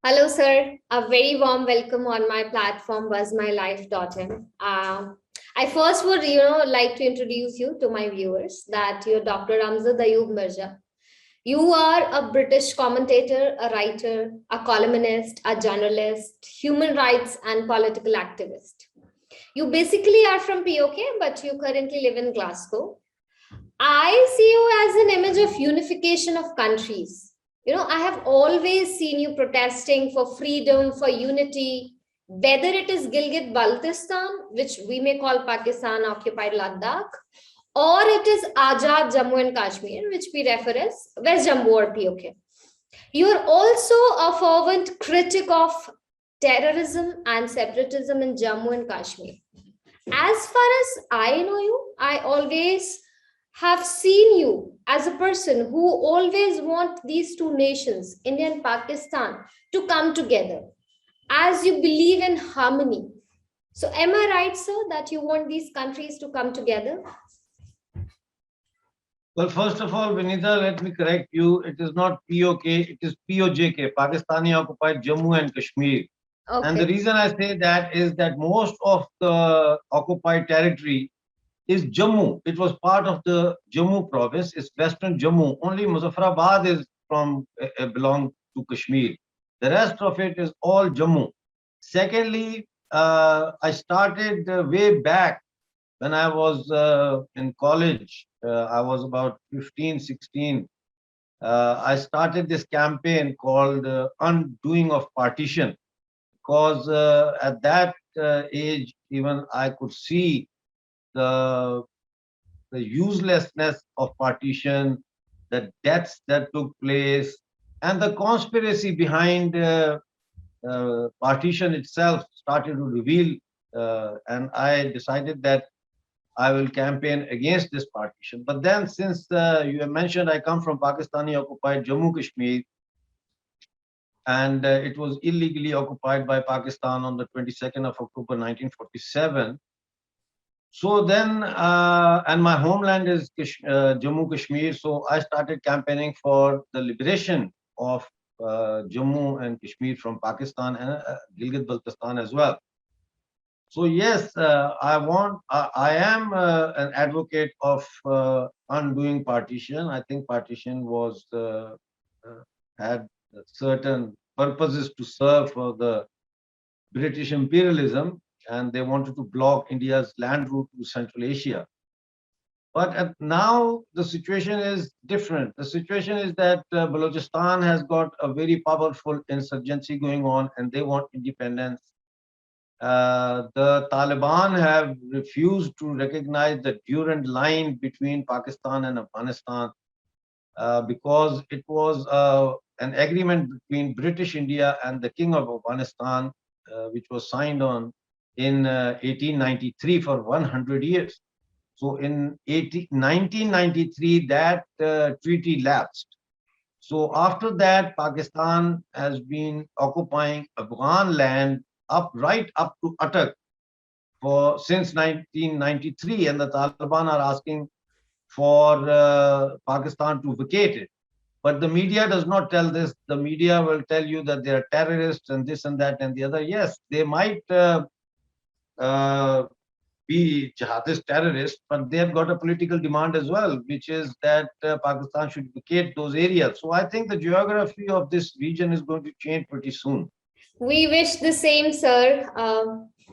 Hello, sir. A very warm welcome on my platform, Buzzmylife.in. I first would, like to introduce you to my viewers that you're Dr. Amjad Ayub Mirja. You are a British commentator, a writer, a columnist, a journalist, human rights and political activist. You basically are from POK, but you currently live in Glasgow. I see you as an image of unification of countries. I have always seen you protesting for freedom, for unity, whether it is Gilgit Baltistan, which we may call Pakistan occupied Ladakh, or it is Ajad Jammu and Kashmir, which we refer as West Jammu or POK. You are also a fervent critic of terrorism and separatism in Jammu and Kashmir. As far as I know you, I always have seen you as a person who always want these two nations, India and Pakistan, to come together as you believe in harmony. So am I right, sir, that you want these countries to come together? Well, first of all, Vinita, let me correct you. It is not POK, it is POJK, Pakistani Occupied Jammu and Kashmir. Okay. And the reason I say that is that most of the occupied territory is Jammu. It was part of the Jammu province. It's Western Jammu. Only Muzaffarabad is belong to Kashmir. The rest of it is all Jammu. Secondly, I started way back when I was in college. I was about 15, 16. I started this campaign called Undoing of Partition, because at that age, even I could see the uselessness of partition, the deaths that took place, and the conspiracy behind partition itself started to reveal. And I decided that I will campaign against this partition. But then, since you have mentioned, I come from Pakistani occupied Jammu Kashmir, and it was illegally occupied by Pakistan on the 22nd of October 1947. So then, and my homeland is Jammu Kashmir, so I started campaigning for the liberation of Jammu and Kashmir from Pakistan and Gilgit Baltistan as well. So yes, I am an advocate of undoing partition. I think partition was had certain purposes to serve for the British imperialism, and they wanted to block India's land route to Central Asia. But now the situation is different. The situation is that Balochistan has got a very powerful insurgency going on, and they want independence. The Taliban have refused to recognize the Durand line between Pakistan and Afghanistan because it was an agreement between British India and the King of Afghanistan, which was signed on in 1893 for 100 years. So in 1993, that treaty lapsed. So after that, Pakistan has been occupying Afghan land right up to Attock since 1993, and the Taliban are asking for Pakistan to vacate it. But the media does not tell this. The media will tell you that they are terrorists and this and that and the other. Yes, they might be jihadist terrorists, but they have got a political demand as well, which is that Pakistan should vacate those areas. So I think the geography of this region is going to change pretty soon. We wish the same, sir.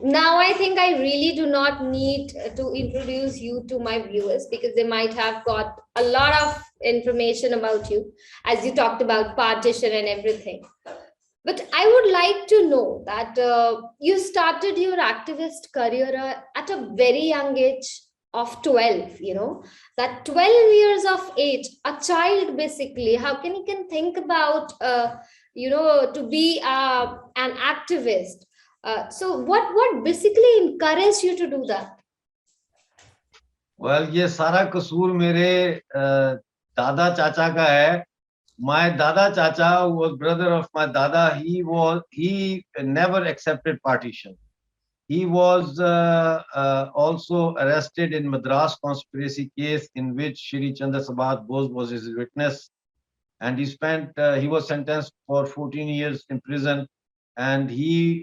Now I think I really do not need to introduce you to my viewers because they might have got a lot of information about you, as you talked about partition and everything. But I would like to know that you started your activist career at a very young age of 12, that 12 years of age, a child basically, how can you can think about, to be an activist? So what basically encouraged you to do that? Well, ये सारा कसूर मेरे दादा चाचा का है. My Dada Chacha, who was brother of my Dada, he never accepted partition. He was also arrested in Madras conspiracy case in which Shri Chandra Sabhat Bose was his witness. and he was sentenced for 14 years in prison. And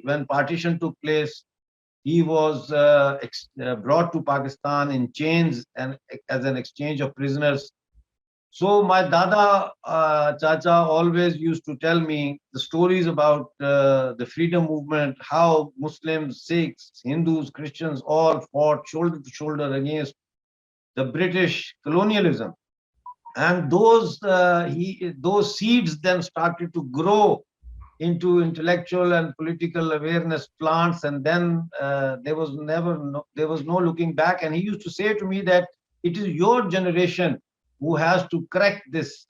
when partition took place, he was brought to Pakistan in chains and as an exchange of prisoners. So my Dada Chacha always used to tell me the stories about the freedom movement, how Muslims, Sikhs, Hindus, Christians all fought shoulder to shoulder against the British colonialism. And those seeds then started to grow into intellectual and political awareness plants, and then there was no looking back. And he used to say to me that it is your generation who has to correct this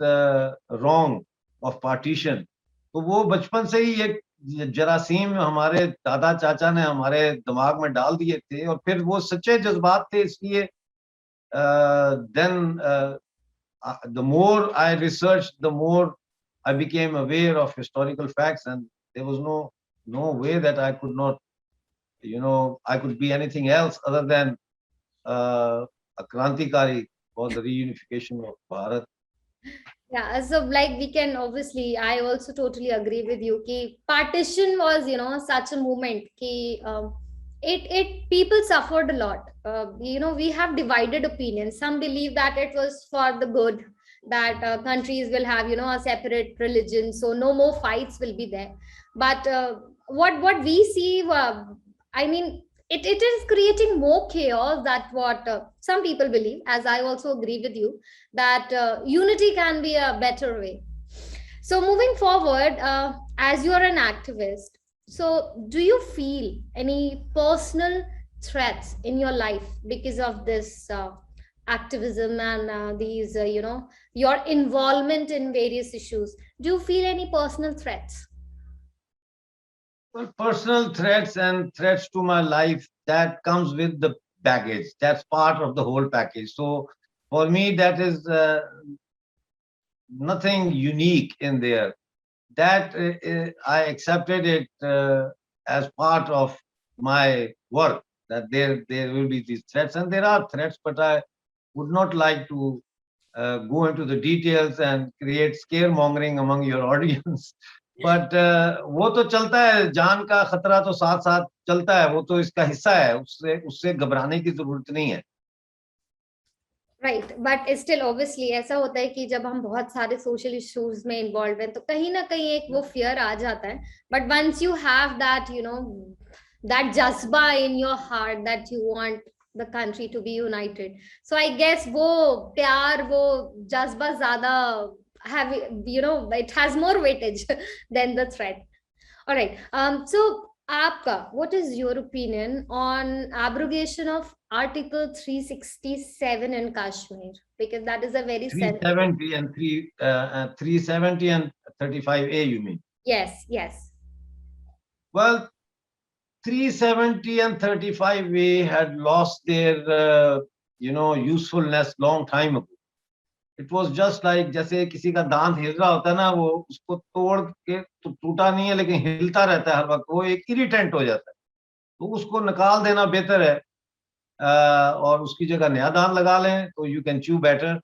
wrong of partition. तो वो बचपन से ही एक जरासीम हमारे दादा चाचा ने हमारे दिमाग में डाल दिए थे, और फिर वो सच्चे जज्बात थे, इसलिए then the more I researched, the more I became aware of historical facts, and there was no way that I could not, I could be anything else other than a Krantikari for the reunification of Bharat. Yeah, so like we can obviously, I also totally agree with you. Ki partition was, such a movement. Ki it people suffered a lot. We have divided opinions. Some believe that it was for the good, that countries will have, a separate religion, so no more fights will be there. But what we see, I mean, it is creating more chaos. That what some people believe, as I also agree with you, that unity can be a better way. So moving forward, as you are an activist, so do you feel any personal threats in your life because of this activism and these your involvement in various issues? Do you feel any personal threats? Well, personal threats and threats to my life, that comes with the baggage. That's part of the whole package. So for me, that is nothing unique in there. That I accepted it as part of my work. That there will be these threats, and there are threats, but I would not like to go into the details and create scaremongering among your audience. But वो तो चलता है, जान का खतरा तो साथ साथ चलता है, वो तो इसका हिस्सा है, उससे उससे घबराने की जरूरत नहीं है. राइट, बट स्टिल ऑब्वियसली ऐसा होता है कि जब हम बहुत सारे सोशल इश्यूज में इन्वॉल्व हैं तो कहीं ना कहीं एक वो फियर आ जाता है. But once you have that that jazba in your heart that you want the country to be united, so I guess wo pyar, wo jazba zyada have, it has more weightage than the threat. All right, so aapka, what is your opinion on abrogation of article 367 in Kashmir, because that is a very 370 and 370 and 35A, you mean? Yes. Well, 370 and 35A had lost their usefulness long time ago. It was just like जैसे किसी का दांत हिल रहा होता है ना, वो उसको तोड़ के तो टूटा नहीं है लेकिन हिलता रहता है हर वक्त, वो एक इरिटेंट हो जाता है, तो उसको निकाल देना बेहतर है, और उसकी जगह नया दांत लगा लें तो you can chew better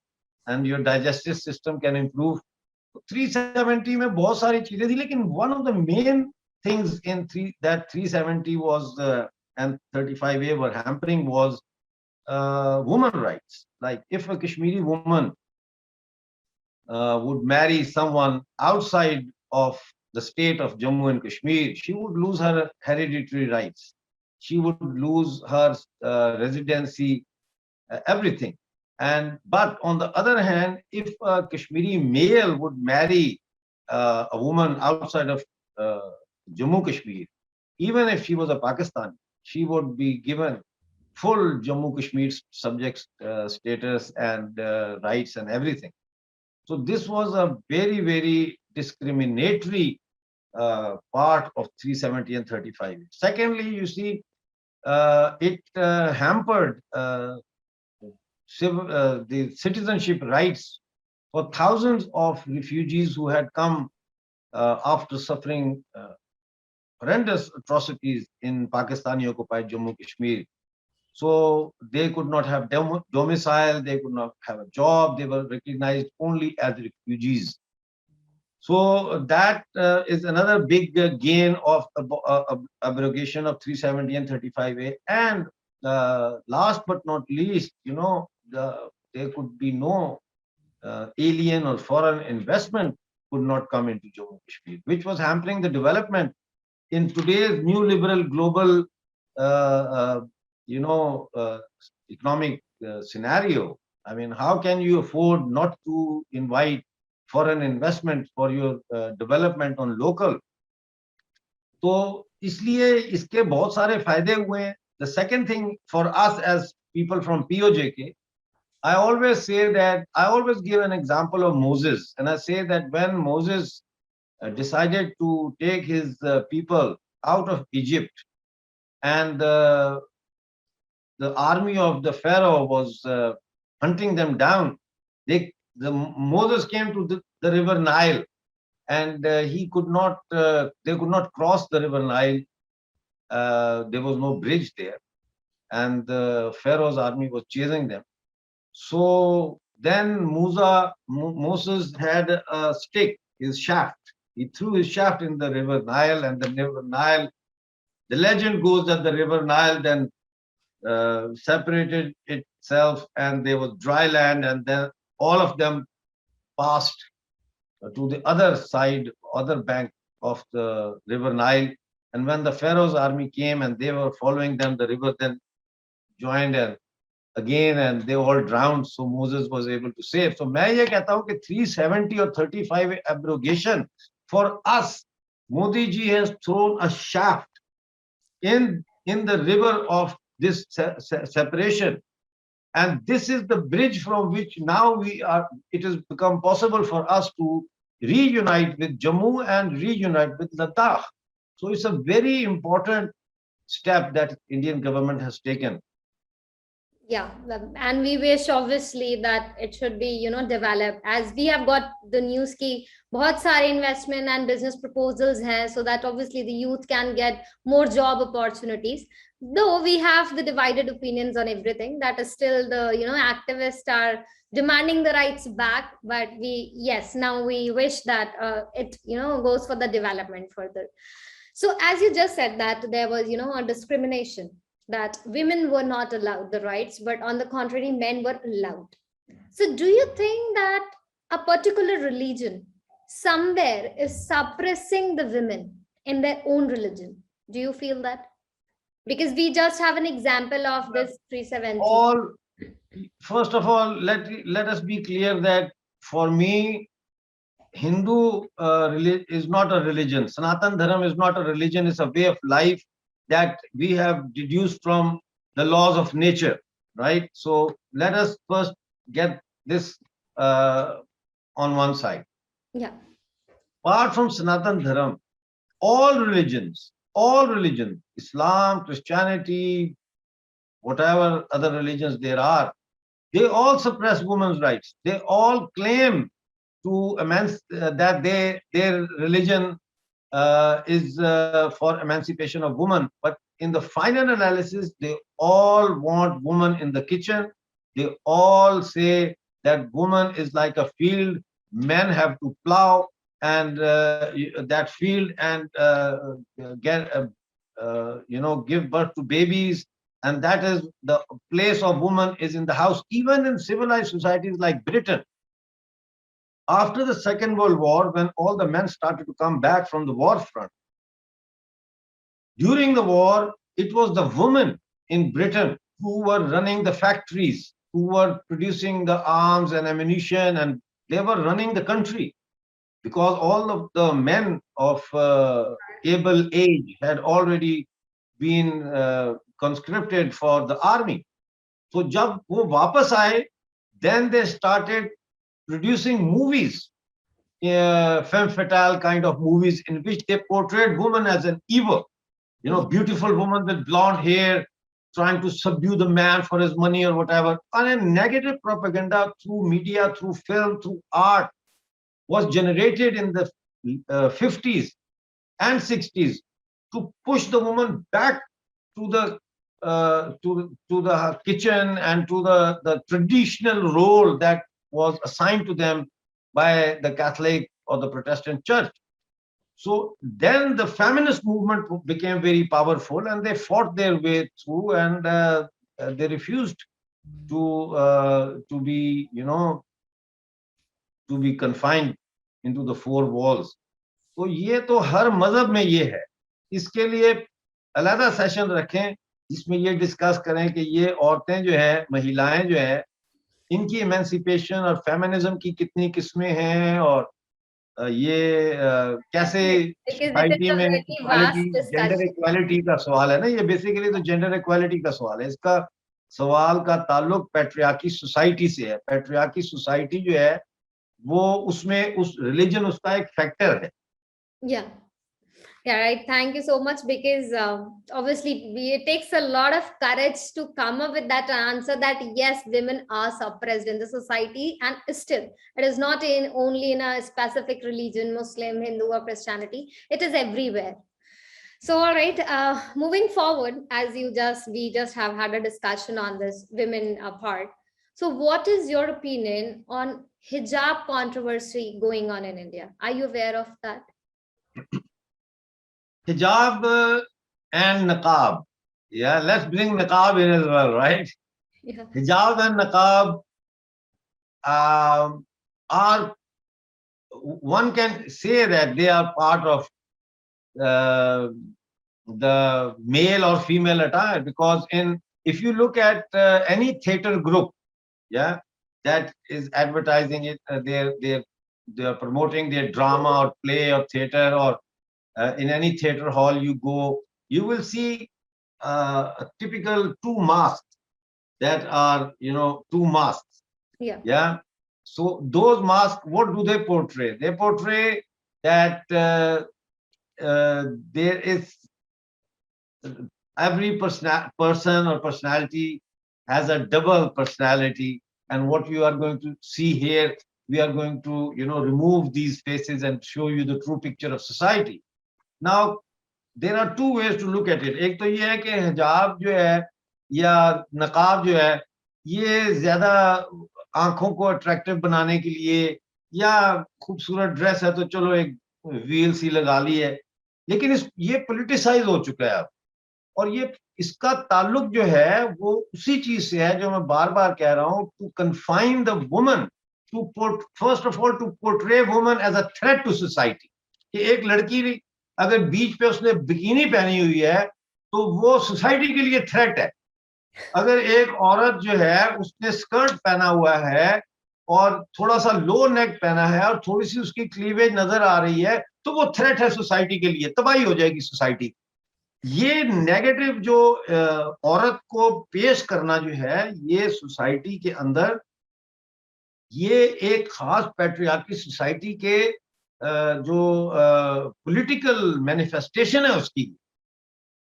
and your digestive system can improve. 370 में बहुत सारी चीजें थी, लेकिन one of the main things in 370 was and 35A were hampering was women rights. Like if a Kashmiri woman would marry someone outside of the state of Jammu and Kashmir, she would lose her hereditary rights. She would lose her residency, everything. But on the other hand, if a Kashmiri male would marry a woman outside of Jammu Kashmir, even if she was a Pakistani, she would be given full Jammu Kashmir subject status and rights and everything. So this was a very, very discriminatory part of 370 and 35. Secondly, you see, it hampered the citizenship rights for thousands of refugees who had come after suffering horrendous atrocities in Pakistani occupied Jammu Kashmir. So they could not have domicile, they could not have a job, they were recognized only as refugees. So that is another big gain of abrogation of 370 and 35A. And last but not least, there could be no alien or foreign investment could not come into Jammu Kashmir, which was hampering the development in today's new liberal global, uh, uh, you know, uh, economic scenario. I mean, how can you afford not to invite foreign investment for your development on local? तो इसलिए इसके बहुत सारे फायदे हुए हैं. The second thing for us as people from POJK, I always say that I always give an example of Moses, and I say that when Moses decided to take his people out of Egypt, and the army of the Pharaoh was hunting them down, Moses came to the river Nile, and he could not. They could not cross the river Nile. There was no bridge there, and the Pharaoh's army was chasing them. So then Moses had a stick, his shaft. He threw his shaft in the river Nile, and the river Nile, the legend goes that the river Nile then separated itself, and there was dry land, and then all of them passed to the other side, other bank of the river Nile. And when the Pharaoh's army came and they were following them, the river then joined and again, and they all drowned. So Moses was able to save. So मैं ये कहता हूँ कि 370 or 35 abrogation, for us, Modi ji has thrown a shaft in the river of this separation, and this is the bridge from which now it has become possible for us to reunite with Jammu and reunite with Ladakh. So it's a very important step that Indian government has taken. Yeah, and we wish obviously that it should be, developed, as we have got the news ki bahut sare investment and business proposals hain, so that obviously the youth can get more job opportunities. Though we have the divided opinions on everything, that is still the, activists are demanding the rights back, but now we wish that it, goes for the development further. So as you just said that there was, a discrimination, that women were not allowed the rights, but on the contrary, men were allowed. So do you think that a particular religion somewhere is suppressing the women in their own religion? Do you feel that? Because we just have an example of this 370. First of all, let us be clear that for me, Hindu is not a religion. Sanatan Dharam is not a religion. It's a way of life that we have deduced from the laws of nature, right? So let us first get this on one side. Yeah. Apart from Sanatan Dharam, all religions, Islam, Christianity, whatever other religions there are, they all suppress women's rights. They all claim to that their religion is for emancipation of women. But in the final analysis, they all want women in the kitchen. They all say that woman is like a field. Men have to plow and that field and get give birth to babies. And that is the place of woman is in the house. Even in civilized societies like Britain, after the Second World War, when all the men started to come back from the war front, during the war, it was the women in Britain who were running the factories, who were producing the arms and ammunition, and they were running the country, because all of the men of able age had already been conscripted for the army. So jab wo wapas aaye, then they started producing movies, femme fatale kind of movies, in which they portrayed woman as an evil, beautiful woman with blonde hair trying to subdue the man for his money or whatever. And a negative propaganda through media, through film, through art was generated in the 50s and 60s to push the woman back to the kitchen and to the traditional role that was assigned to them by the Catholic or the Protestant church. So then the feminist movement became very powerful, and they fought their way through, and they refused to be, to be confined into the four walls. तो ये तो हर मजहब में ये है. इसके लिए अलग सेशन रखें जिसमें ये डिस्कस करें कि ये औरतें जो है, महिलाएं जो है, इनकी इमेंसिपेशन और फेमिनिज्म की कितनी किस्में हैं, और ये कैसे सोसाइटी में इक्वालिटी, जेंडर इक्वालिटी का सवाल है ना. ये बेसिकली तो जेंडर इक्वालिटी का सवाल है. इसका सवाल का ताल्लुक पैट्रियार्की सोसाइटी से है. पैट्रियार्की सोसाइटी जो है वो उसमें उस रिलीजन उसका एक फैक्टर है. Yeah. Yeah, right. Thank you so much, because obviously it takes a lot of courage to come up with that answer that yes, women are suppressed in the society, and still it is not in only in a specific religion, Muslim, Hindu, or Christianity. It is everywhere. So, all right, moving forward, as we just have had a discussion on this women part. So, what is your opinion on hijab controversy going on in India? Are you aware of that? Hijab and niqab. Yeah, let's bring niqab in as well, right? Yeah. Hijab and niqab are, one can say that they are part of the male or female attire, because if you look at any theater group, yeah, that is advertising it, they are promoting their drama or play or theater, or in any theater hall you go, you will see a typical two masks that are, two masks. Yeah. Yeah. So those masks, what do they portray? They portray that there is every person or personality has a double personality, and what you are going to see here, we are going to, remove these faces and show you the true picture of society. Now, there are two ways to look at it. एक तो ये है कि हिजाब जो है या नकाब जो है, ये ज्यादा आंखों को अट्रैक्टिव बनाने के लिए, या खूबसूरत ड्रेस है तो चलो एक व्हील सी लगा ली है, लेकिन ये पॉलिटिसाइज हो चुका है अब. और ये इसका ताल्लुक जो है वो उसी चीज से है जो मैं बार बार कह रहा हूँ, to confine the woman, to first of all to portray woman as a threat to society. कि एक लड़की अगर बीच पे उसने बिकिनी पहनी हुई है तो वो सोसाइटी के लिए थ्रेट है. अगर एक औरत जो है उसने स्कर्ट पहना हुआ है और थोड़ा सा लो नेक पहना है और थोड़ी सी उसकी क्लीवेज नजर आ रही है, तो वो थ्रेट है सोसाइटी के लिए, तबाही हो जाएगी सोसाइटी. ये नेगेटिव जो औरत को पेश करना जो है, ये सोसाइटी के अंदर ये एक खास पैट्रियार्की सोसाइटी के जो पॉलिटिकल मैनिफेस्टेशन है उसकी.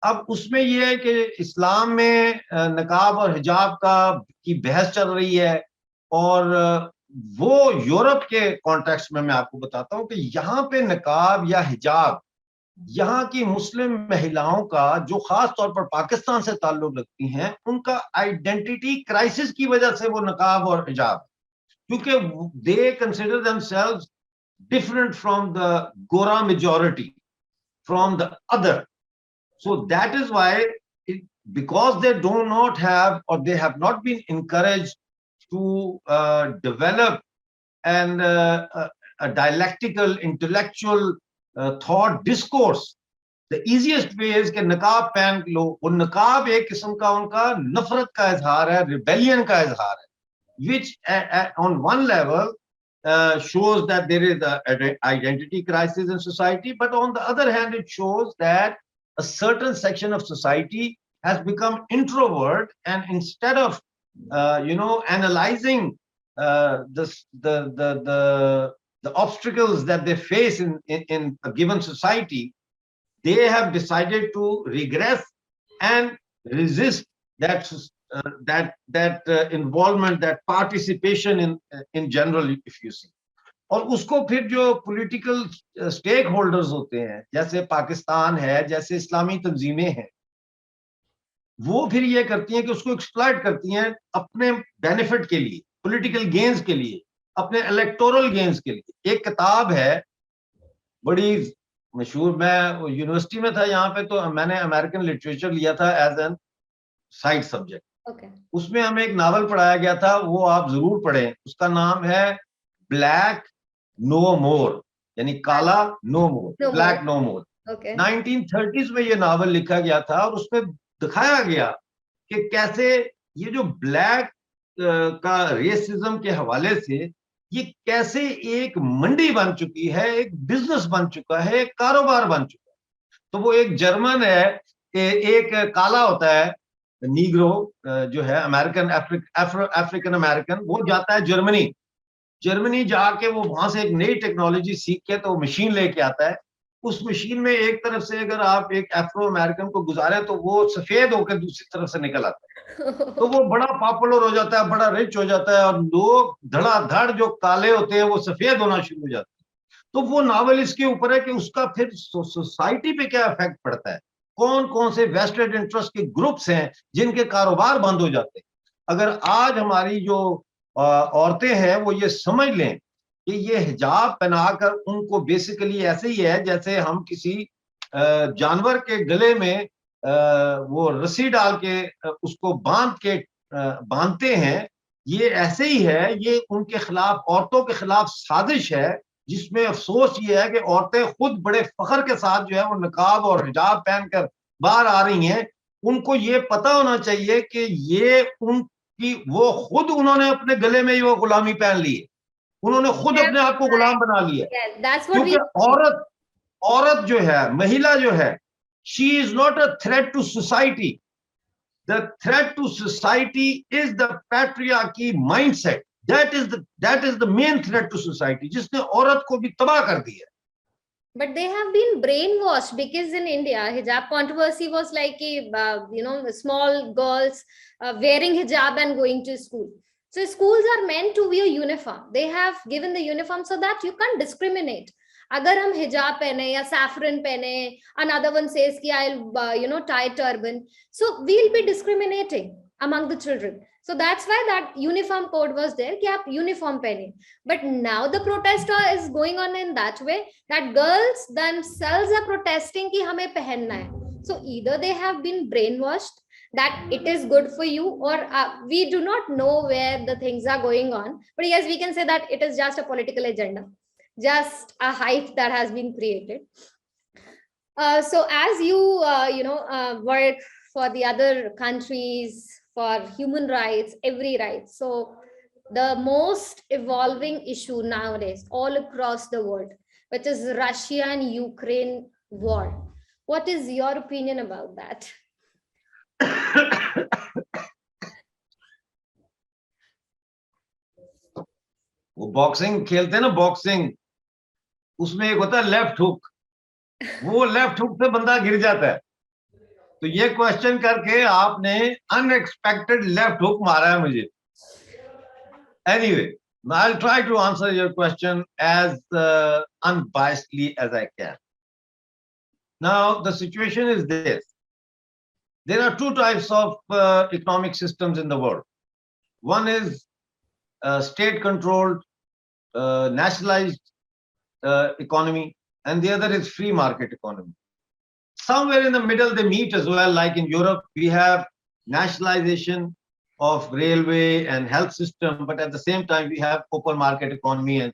अब उसमें ये है कि इस्लाम में नकाब और हिजाब की बहस चल रही है, और वो यूरोप के कॉन्टेक्स्ट में मैं आपको बताता हूँ कि यहाँ पे नकाब या हिजाब यहाँ की मुस्लिम महिलाओं का, जो खास तौर पर पाकिस्तान से ताल्लुक रखती हैं, उनका आइडेंटिटी क्राइसिस की वजह से वो नकाब और हिजाब, क्योंकि they consider themselves different from the Gora majority, from the other. So that is why, because they do not have, or they have not been encouraged to develop a dialectical, intellectual thought discourse, the easiest way is कि नकाब पहन लो. और नकाब एक किस्म का उनका नफरत का इजहार है, रिबेलियन का इजहार है, which on one level shows that there is an identity crisis in society, but on the other hand, it shows that a certain section of society has become introvert, and instead of analyzing the obstacles that they face in a given society, they have decided to regress and resist that involvement, that participation in general, if you see. और उसको फिर जो political stake holders होते हैं, जैसे पाकिस्तान है, जैसे इस्लामी तंजीमें हैं, वो फिर ये करती हैं कि उसको एक्सप्लॉइट करती हैं अपने बेनिफिट के लिए, पॉलिटिकल गेन्स के लिए, अपने इलेक्टोरल गेन्स के लिए. एक किताब है बड़ी मशहूर, मैं यूनिवर्सिटी में था यहाँ पे, तो मैंने अमेरिकन लिटरेचर लिया था as an side subject. Okay. उसमें हमें एक नावल पढ़ाया गया था, वो आप जरूर पढ़ें। उसका नाम है ब्लैक नो मोर, यानी काला नो मोर, No more. ब्लैक नो मोर। Okay. 1930s में ये नावल लिखा गया था और उसमें दिखाया गया कि कैसे ये जो ब्लैक का रेसिज्म के हवाले से ये कैसे एक मंडी बन चुकी है, एक बिजनेस बन चुका है, एक कारोबार बन चुका है। तो वो एक जर्मन है, एक काला होता है नीग्रो, जो है अमेरिकन, अफ्रीकन अमेरिकन, वो जाता है जर्मनी। जर्मनी जाके वो वहां से एक नई टेक्नोलॉजी सीख के तो मशीन लेके आता है। उस मशीन में एक तरफ से अगर आप एक अफ्रो अमेरिकन को गुजारे तो वो सफेद होकर दूसरी तरफ से निकल आता है। तो वो बड़ा पॉपुलर हो जाता है, बड़ा रिच हो जाता है, और लोग धड़ाधड़ जो काले होते हैं वो सफेद होना शुरू हो जाते हैं। तो वो नावल इसके ऊपर है कि उसका फिर सोसाइटी पे क्या इफेक्ट पड़ता है, कौन कौन से वेस्टेड इंटरेस्ट के ग्रुप्स हैं जिनके कारोबार बंद हो जाते हैं। अगर आज हमारी जो औरतें हैं वो ये समझ लें कि ये हिजाब पहनाकर उनको बेसिकली ऐसे ही है जैसे हम किसी जानवर के गले में वो रस्सी डाल के उसको बांधते हैं, ये ऐसे ही है। ये उनके खिलाफ, औरतों के खिलाफ साजिश है, जिसमें अफसोस ये है कि औरतें खुद बड़े फख्र के साथ जो है वो निकाब और हिजाब पहनकर बाहर आ रही हैं। उनको ये पता होना चाहिए कि ये उनकी, वो खुद उन्होंने अपने गले में ही वो गुलामी पहन ली है, उन्होंने खुद अपने आप को गुलाम बना लिया। Yes, that's what क्योंकि we. औरत औरत जो है, महिला जो है, she is not a threat to society. The threat to society is the patriarchy mindset. That is the main threat to society, जिसने औरत को भी तबाह कर दिया। But they have been brainwashed, because in India, hijab controversy was like small girls wearing hijab and going to school. So schools are meant to wear uniform. They have given the uniform so that you can't discriminate. अगर हम हिजाब पहने या saffron पहने, another one says कि I'll tie turban, so we'll be discriminating among the children. So that's why that uniform code was there कि आप uniform पहने. But now the protest is going on in that way that girls themselves are protesting कि हमें पहनना है. So either they have been brainwashed that it is good for you, or we do not know where the things are going on. But yes, we can say that it is just a political agenda, just a hype that has been created. So as you work for the other countries for human rights, every right, so the most evolving issue nowadays all across the world, which is Russia and Ukraine war, what is your opinion about that? वो boxing खेलते हैं ना, boxing, उसमें एक होता है left hook, वो left hook से बंदा गिर जाता है। तो ये क्वेश्चन करके आपने अनएक्सपेक्टेड लेफ्ट हुक मारा है मुझे। Anyway, I'll try to answer your question as unbiasedly as I can. Now, the situation is this. There are two types of economic systems in the world. One is state-controlled, nationalized economy, and the other is free market economy. Somewhere in the middle, they meet as well. Like in Europe, we have nationalization of railway and health system, but at the same time, we have open market economy, and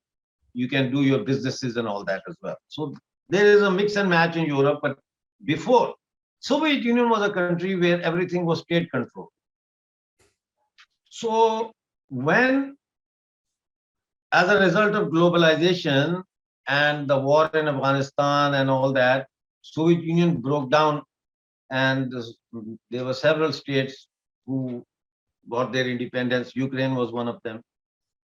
you can do your businesses and all that as well. So there is a mix and match in Europe, but before, Soviet Union was a country where everything was state controlled. So when, as a result of globalization and the war in Afghanistan and all that, Soviet Union broke down, and there were several states who got their independence. Ukraine was one of them.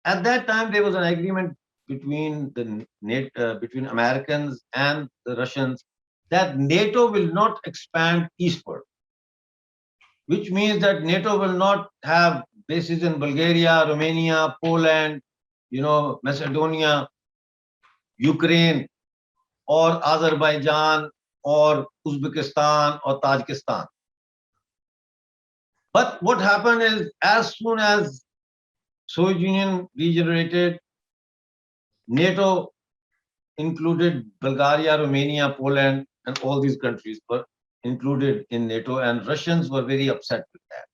At that time, there was an agreement between between Americans and the Russians that NATO will not expand eastward, which means that NATO will not have bases in Bulgaria, Romania, Poland, Macedonia, Ukraine, or Azerbaijan, or Uzbekistan, or Tajikistan. But what happened is, as soon as Soviet Union degenerated, NATO included Bulgaria, Romania, Poland, and all these countries were included in NATO, and Russians were very upset with that.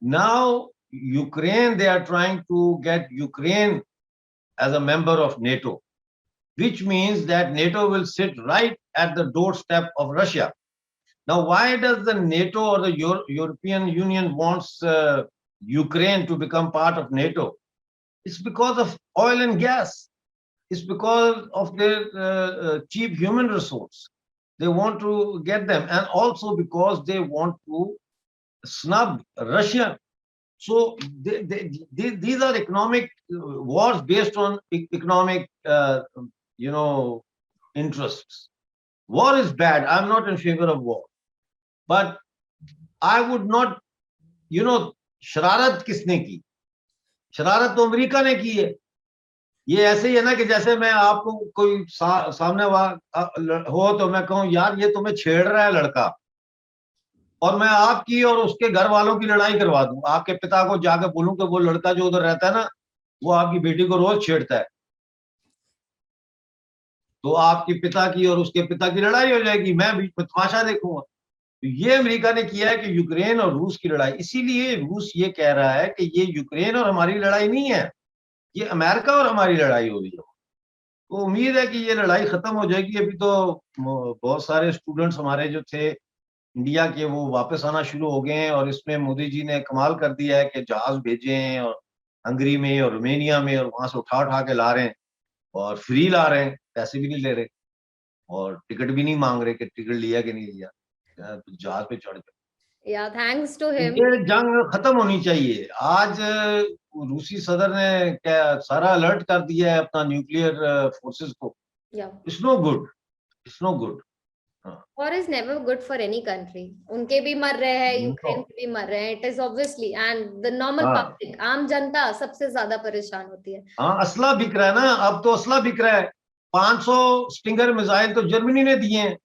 Now, Ukraine, they are trying to get Ukraine as a member of NATO, which means that NATO will sit right at the doorstep of Russia. Now, why does the NATO or the European Union wants Ukraine to become part of NATO? It's because of oil and gas. It's because of their cheap human resource. They want to get them, and also because they want to snub Russia. So these are economic wars based on economic, interests. War is bad. I'm not in favor of war, but I would not, शरारत किसने की? शरारत तो America ने की है. ये ऐसे ही है ना कि जैसे मैं आपको कोई सामने हो तो मैं कहूं यार ये तुम्हें छेड़ रहा है लड़का, और मैं आपकी और उसके घर वालों की लड़ाई करवा दूं. आपके पिता को जाकर बोलूं कि वो लड़का जो उधर रहता है ना, वो आपकी बेटी को रोज छेड़ता है, तो आपके पिता की और उसके पिता की लड़ाई हो जाएगी, मैं बीच में तमाशा देखूंगा. तो ये अमेरिका ने किया है कि यूक्रेन और रूस की लड़ाई. इसीलिए रूस ये कह रहा है कि ये यूक्रेन और हमारी लड़ाई नहीं है, ये अमेरिका और हमारी लड़ाई हो रही है. तो उम्मीद है कि ये लड़ाई खत्म हो जाएगी. अभी तो बहुत सारे स्टूडेंट्स हमारे जो थे इंडिया के, वो वापस आना शुरू हो गए हैं, और इसमें मोदी जी ने कमाल कर दिया है कि जहाज भेजे हैं और हंगरी में और रोमेनिया में, और वहां से उठा उठा के ला रहे हैं, और फ्री ला रहे हैं, पैसे भी नहीं ले रहे, और टिकट भी नहीं मांग रहे कि टिकट लिया कि नहीं लिया, जहाज पे चढ़ के. Yeah, thanks to him. ये जंग खत्म होनी चाहिए. आज रूसी सदर ने क्या सारा अलर्ट कर दिया है अपना न्यूक्लियर फोर्सेस को. It's no good, it's no good. War is never good for any country. उनके भी मर रहे हैं, यूक्रेन के भी मर रहे हैं. It is obviously, and the normal public, आम जनता सबसे ज्यादा परेशान होती है. हाँ, असला बिक रहा है ना, अब तो असला बिक रहा है. 500 स्टिंगर मिसाइल तो जर्मनी ने दिए हैं,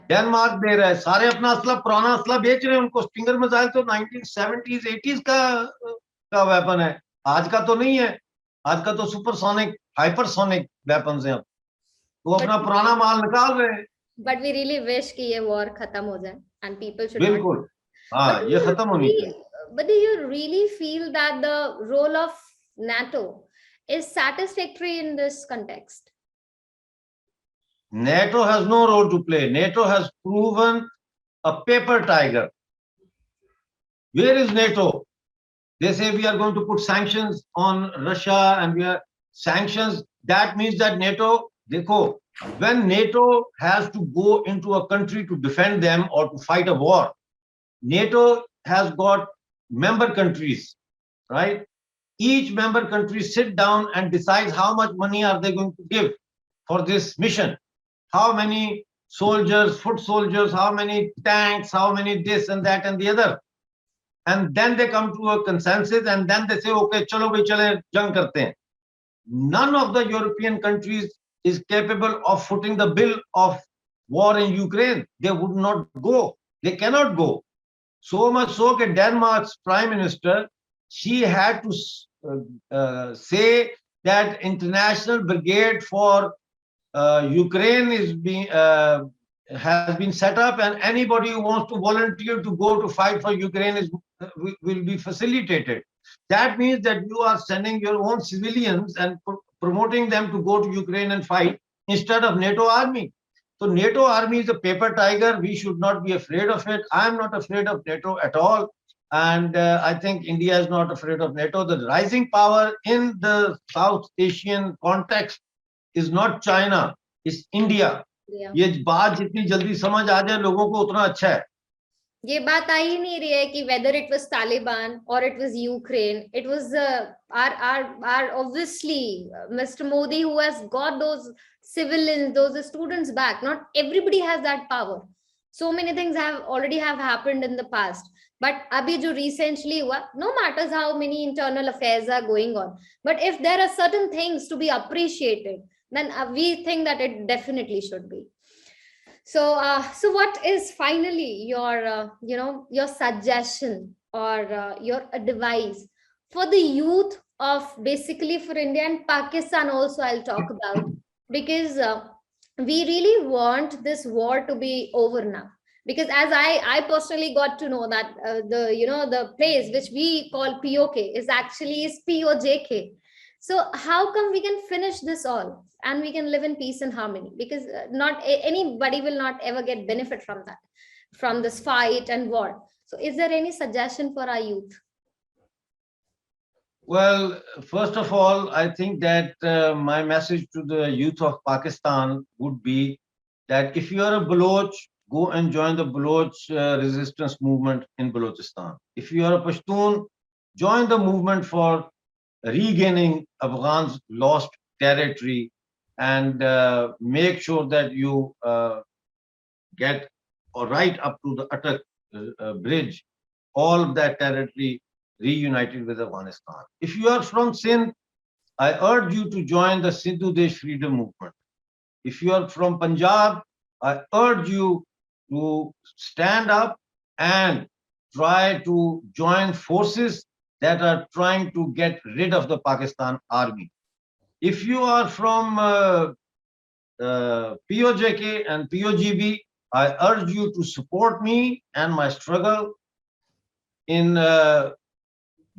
डेनमार्क दे रहा है. सारे अपना असला, पुराना असला बेच रहे हैं उनको. स्टिंगर मिसाइल तो 1970s 80s का वेपन है, आज का तो नहीं है. आज का तो सुपरसोनिक, हाइपरसोनिक वेपन्स हैं. अब वो अपना पुराना माल निकाल रहे हैं. But we really wish कि ये war खत्म हो जाए and people should. बिल्कुल, हाँ, ये खत्म होनी चाहिए. But do you really feel that the role of NATO is satisfactory in this context? NATO has no role to play. NATO has proven a paper tiger. Where is NATO? They say we are going to put sanctions on Russia, and we are sanctions. That means that NATO, देखो, when NATO has to go into a country to defend them or to fight a war, NATO has got member countries, right? Each member country sit down and decides how much money are they going to give for this mission. How many soldiers, foot soldiers, how many tanks, how many this and that and the other. And then they come to a consensus, and then they say, okay, chalo bhai chale jang karte hain. None of the European countries is capable of footing the bill of war in Ukraine. They would not go. They cannot go. So much so that Denmark's prime minister, she had to say that international brigade for Ukraine has been set up, and anybody who wants to volunteer to go to fight for Ukraine will be facilitated. That means that you are sending your own civilians and promoting them to go to Ukraine and fight instead of NATO army. So NATO army is a paper tiger. We should not be afraid of it. I am not afraid of NATO at all. And I think India is not afraid of NATO. The rising power in the South Asian context is not China, it's India. ये बात जितनी जल्दी समझ आ जाए लोगों को उतना अच्छा है. ये बात आ ही नहीं रही है कि whether it was Taliban or it was Ukraine, it was our obviously Mr. Modi who has got those civilians, those students back. Not everybody has that power. So many things have already happened in the past. But abhi jo recently hua, no matters how many internal affairs are going on, but if there are certain things to be appreciated, then we think that it definitely should be. So, so what is finally your, your suggestion or your advice for the youth of basically for India and Pakistan also I'll talk about, because we really want this war to be over now. Because as I personally got to know that the place which we call POK is actually is POJK. So how come we can finish this all and we can live in peace and harmony? Because not anybody will not ever get benefit from that, from this fight and war. So is there any suggestion for our youth? Well, first of all, I think that my message to the youth of Pakistan would be that if you are a Baloch, go and join the Baloch resistance movement in Balochistan. If you are a Pashtun, join the movement for regaining Afghans' lost territory, and make sure that you get right up to the Atak bridge, all of that territory reunited with Afghanistan. If you are from Sindh, I urge you to join the Sindhu Desh Freedom Movement. If you are from Punjab, I urge you to stand up and try to join forces that are trying to get rid of the Pakistan army. If you are from POJK and POGB, I urge you to support me and my struggle in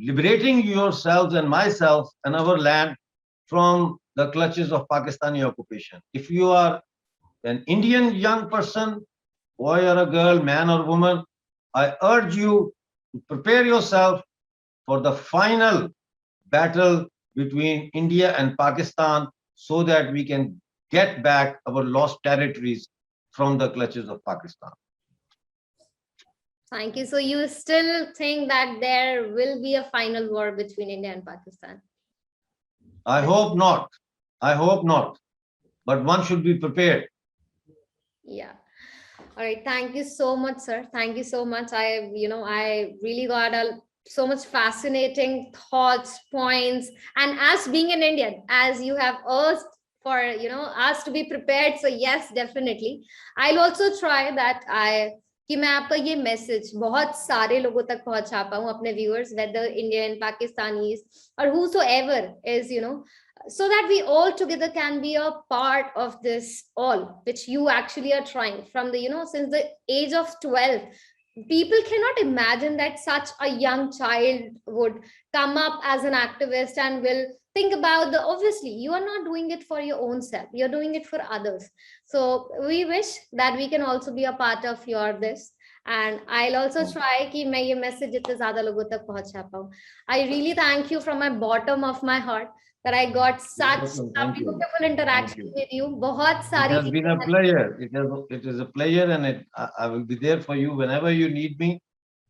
liberating yourselves and myself and our land from the clutches of Pakistani occupation. If you are an Indian young person, boy or a girl, man or woman, I urge you to prepare yourself for the final battle between India and Pakistan so that we can get back our lost territories from the clutches of Pakistan. Thank you. So you still think that there will be a final war between India and Pakistan? I hope not. I hope not. But one should be prepared. Yeah. All right. Thank you so much, sir. Thank you so much. I really got so much fascinating thoughts, points. And as being an Indian, as you have asked for, us to be prepared. So yes, definitely. I'll also try that कि मैं आपका ये message बहुत सारे लोगों तक पहुंचा पाऊं, अपने viewers, whether Indian, Pakistanis or whosoever is, so that we all together can be a part of this all, which you actually are trying from the, since the age of 12. People cannot imagine that such a young child would come up as an activist and will think about obviously you are not doing it for your own self, you're doing it for others. So we wish that we can also be a part of your this, and I'll also try कि मैं ये message जितने ज़्यादा लोगों तक पहुंचा पाऊँ. I really thank you from my bottom of my heart that I got such a beautiful interaction with you. बहुत सारी. It has been a pleasure. It is a pleasure, and I will be there for you whenever you need me.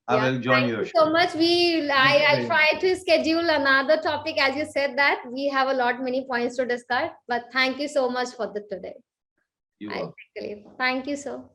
I will join your show. So much. I'll try to schedule another topic, as you said that we have a lot many points to discuss. But thank you so much for today. You are. Thank you so.